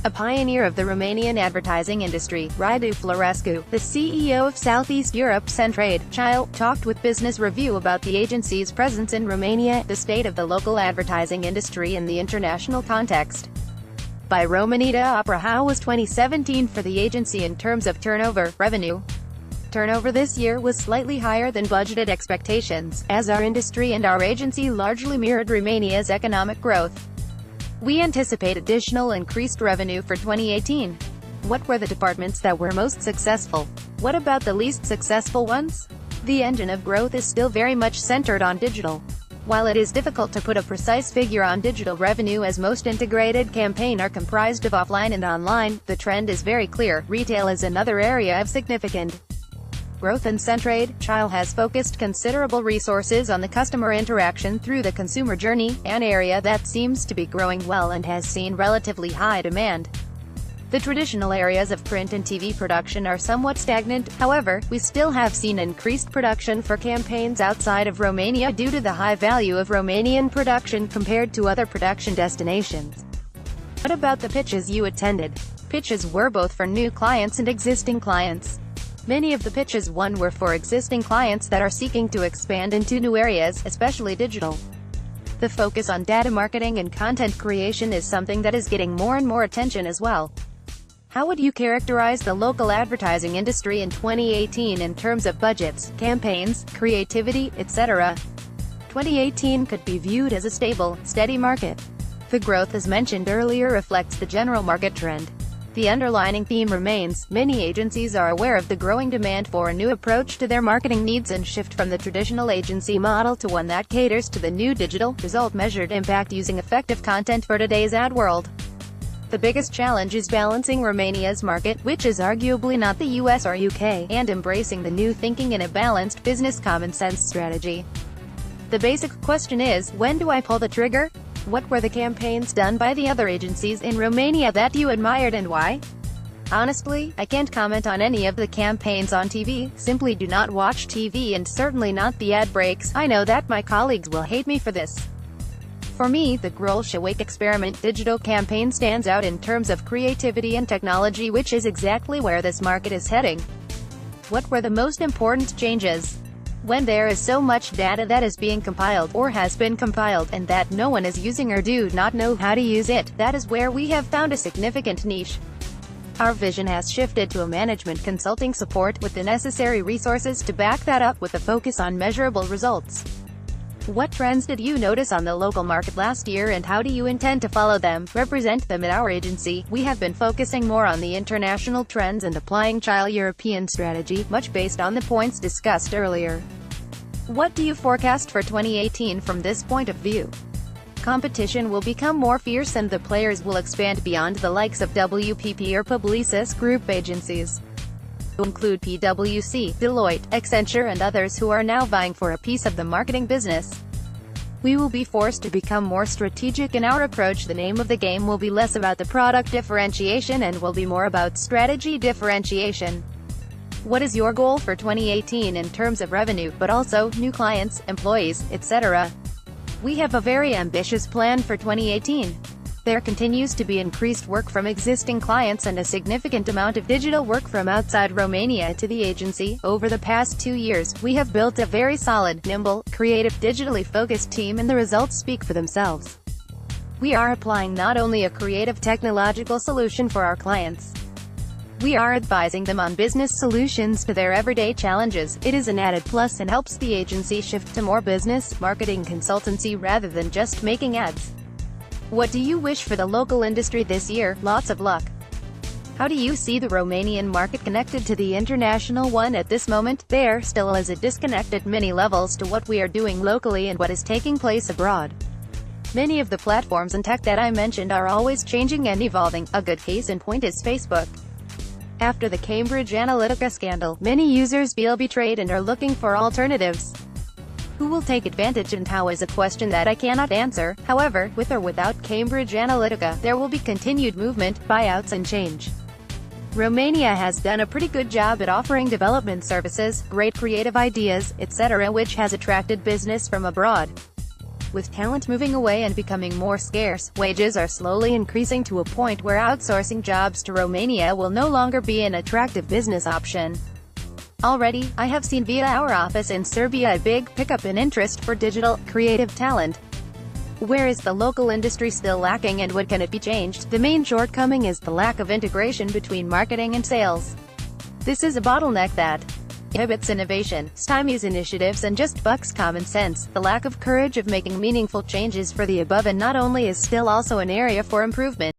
A pioneer of the Romanian advertising industry, Radu Florescu, the CEO of Southeast Europe Centrade, Cheil, talked with Business Review about the agency's presence in Romania, the state of the local advertising industry in the international context. By Romanita Oprea, how was 2017 for the agency in terms of turnover, revenue? Turnover this year was slightly higher than budgeted expectations, as our industry and our agency largely mirrored Romania's economic growth. We anticipate additional increased revenue for 2018. What were the departments that were most successful? What about the least successful ones? The engine of growth is still very much centered on digital. While it is difficult to put a precise figure on digital revenue as most integrated campaigns are comprised of offline and online, the trend is very clear. Retail is another area of significant growth in Centrade. Cheil has focused considerable resources on the customer interaction through the consumer journey, an area that seems to be growing well and has seen relatively high demand. The traditional areas of print and TV production are somewhat stagnant, however, we still have seen increased production for campaigns outside of Romania due to the high value of Romanian production compared to other production destinations. What about the pitches you attended? Pitches were both for new clients and existing clients. Many of the pitches won were for existing clients that are seeking to expand into new areas, especially digital. The focus on data marketing and content creation is something that is getting more and more attention as well. How would you characterize the local advertising industry in 2018 in terms of budgets, campaigns, creativity, etc.? 2018 could be viewed as a stable, steady market. The growth as mentioned earlier reflects the general market trend. The underlying theme remains, many agencies are aware of the growing demand for a new approach to their marketing needs and shift from the traditional agency model to one that caters to the new digital, result-measured impact using effective content for today's ad world. The biggest challenge is balancing Romania's market, which is arguably not the US or UK, and embracing the new thinking in a balanced, business common-sense strategy. The basic question is, when do I pull the trigger? What were the campaigns done by the other agencies in Romania that you admired and why? Honestly, I can't comment on any of the campaigns on TV, simply do not watch TV and certainly not the ad breaks. I know that my colleagues will hate me for this. For me, the Grolshawake experiment digital campaign stands out in terms of creativity and technology, which is exactly where this market is heading. What were the most important changes? When there is so much data that is being compiled, or has been compiled, and that no one is using or do not know how to use it, that is where we have found a significant niche. Our vision has shifted to a management consulting support, with the necessary resources to back that up with a focus on measurable results. What trends did you notice on the local market last year and how do you intend to follow them, represent them at our agency? We have been focusing more on the international trends and applying Cheil European strategy, much based on the points discussed earlier. What do you forecast for 2018 from this point of view? Competition will become more fierce and the players will expand beyond the likes of WPP or Publicis Group agencies. Include PwC, Deloitte, Accenture and others who are now vying for a piece of the marketing business. We will be forced to become more strategic in our approach. The name of the game will be less about the product differentiation and will be more about strategy differentiation. What is your goal for 2018 in terms of revenue, but also new clients, employees, etc.? We have a very ambitious plan for 2018. There continues to be increased work from existing clients and a significant amount of digital work from outside Romania to the agency. Over the past 2 years, we have built a very solid, nimble, creative, digitally focused team and the results speak for themselves. We are applying not only a creative technological solution for our clients. We are advising them on business solutions to their everyday challenges. It is an added plus and helps the agency shift to more business, marketing consultancy rather than just making ads. What do you wish for the local industry this year? Lots of luck. How do you see the Romanian market connected to the international one at this moment? There still is a disconnect at many levels to what we are doing locally and what is taking place abroad. Many of the platforms and tech that I mentioned are always changing and evolving. A good case in point is Facebook. After the Cambridge Analytica scandal, many users feel betrayed and are looking for alternatives. Who will take advantage and how is a question that I cannot answer. However, with or without Cambridge Analytica, there will be continued movement, buyouts and change. Romania has done a pretty good job at offering development services, great creative ideas, etc., which has attracted business from abroad. With talent moving away and becoming more scarce, wages are slowly increasing to a point where outsourcing jobs to Romania will no longer be an attractive business option. Already, I have seen via our office in Serbia a big pickup in interest for digital, creative talent. Where is the local industry still lacking and what can it be changed? The main shortcoming is the lack of integration between marketing and sales. This is a bottleneck that inhibits innovation, stymies initiatives and just bucks common sense. The lack of courage of making meaningful changes for the above and not only is still also an area for improvement.